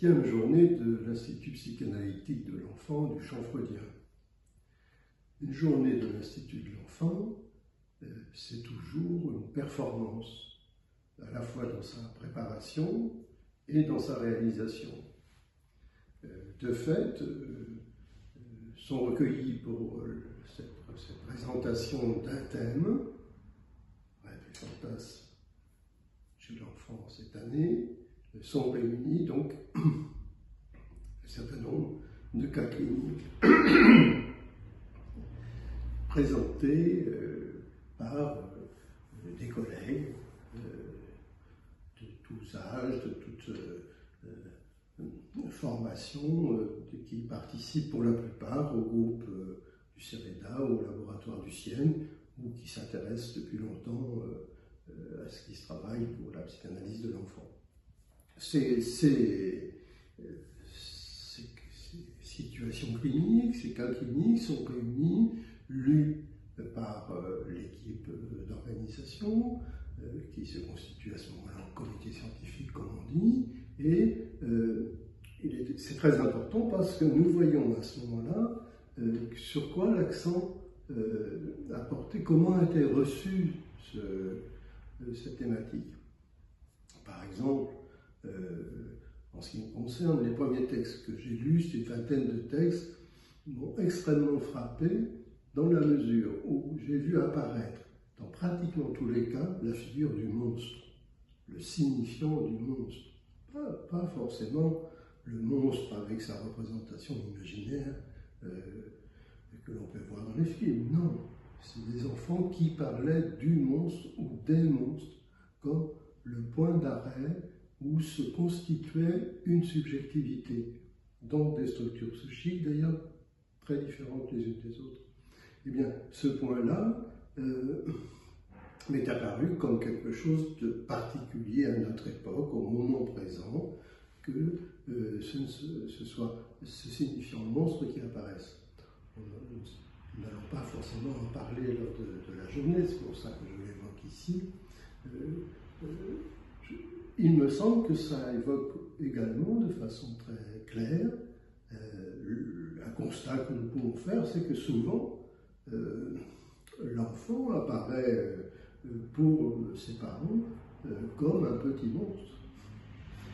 10e journée de l'Institut psychanalytique de l'enfant du champ freudien. Une journée de l'Institut de l'enfant, c'est toujours une performance, à la fois dans sa préparation et dans sa réalisation. De fait, sont recueillis pour cette présentation d'un thème, Rêves et fantasmes chez l'enfant cette année, sont réunis donc un certain nombre de cas cliniques présentés par des collègues de tous âges, de toutes formations, qui participent pour la plupart au groupe du CEREDA, au laboratoire du CIEN, ou qui s'intéressent depuis longtemps à ce qui se travaille pour la psychanalyse de l'enfant. Ces situations cliniques, ces cas cliniques sont réunis, lus par l'équipe d'organisation, qui se constitue à ce moment-là en comité scientifique, comme on dit, et c'est très important parce que nous voyons à ce moment-là sur quoi l'accent a porté, comment a été reçue cette thématique. Par exemple, en ce qui me concerne, les premiers textes que j'ai lus, c'est une vingtaine de textes, m'ont extrêmement frappé dans la mesure où j'ai vu apparaître dans pratiquement tous les cas la figure du monstre, le signifiant du monstre. Pas forcément le monstre avec sa représentation imaginaire que l'on peut voir dans les films, non. C'est des enfants qui parlaient du monstre ou des monstres comme le point d'arrêt où se constituait une subjectivité, dans des structures psychiques d'ailleurs très différentes les unes des autres. Eh bien, ce point-là m'est apparu comme quelque chose de particulier à notre époque, au moment présent, que ce soit ce signifiant monstre qui apparaisse. Nous n'allons pas forcément en parler lors de la journée, c'est pour ça que je l'évoque ici. Il me semble que ça évoque également de façon très claire un constat que nous pouvons faire, c'est que souvent l'enfant apparaît pour ses parents comme un petit monstre.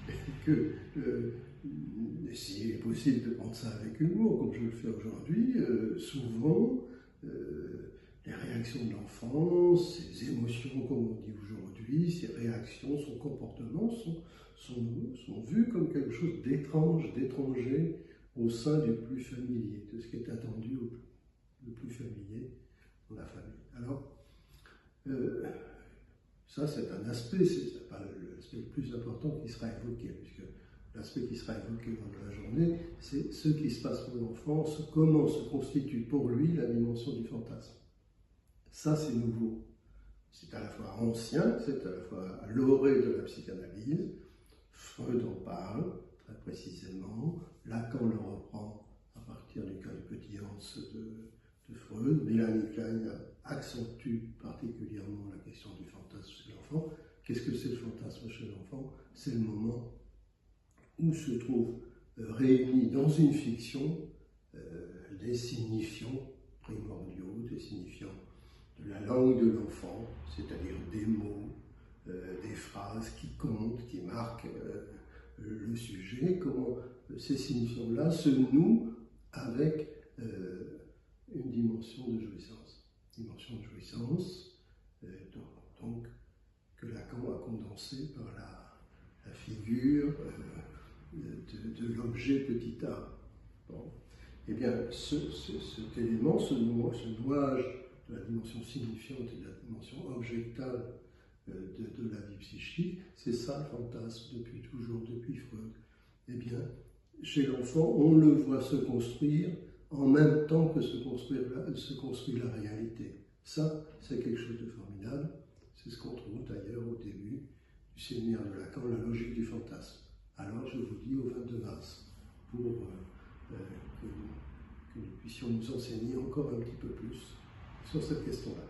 Et que s'il est possible de prendre ça avec humour, comme je le fais aujourd'hui, souvent les réactions de l'enfant, ses émotions, comme on dit aujourd'hui, ses réactions, son comportement sont vus comme quelque chose d'étrange, d'étranger au sein du plus familier, de ce qui est attendu le plus familier dans la famille. Alors, ça c'est un aspect, c'est pas l'aspect le plus important qui sera évoqué, puisque l'aspect qui sera évoqué lors de la journée, c'est ce qui se passe pour l'enfant, comment se constitue pour lui la dimension du fantasme. Ça, c'est nouveau. C'est à la fois ancien, c'est à la fois l'orée de la psychanalyse. Freud en parle très précisément. Lacan le reprend à partir du cas de Petit-Hans de Freud. Mélanie Klein accentue particulièrement la question du fantasme chez l'enfant. Qu'est-ce que c'est le fantasme chez l'enfant? C'est le moment où se trouvent réunis dans une fiction des signifiants primordiaux, des signifiants de la langue de l'enfant, c'est-à-dire des mots, des phrases qui comptent, qui marquent le sujet, comment ces signifiants-là se nouent avec une dimension de jouissance. Dimension de jouissance, donc, que Lacan a condensée par la figure de l'objet petit a. Bon. Eh bien, cet élément, ce nouage de la dimension signifiante et de la dimension objectale de la vie psychique, c'est ça le fantasme depuis toujours, depuis Freud. Eh bien, chez l'enfant, on le voit se construire en même temps que se construit la réalité. Ça, c'est quelque chose de formidable. C'est ce qu'on trouve d'ailleurs au début du séminaire de Lacan, la logique du fantasme. Alors, je vous dis au 22 mars, pour que nous puissions nous enseigner encore un petit peu plus sur cette question-là.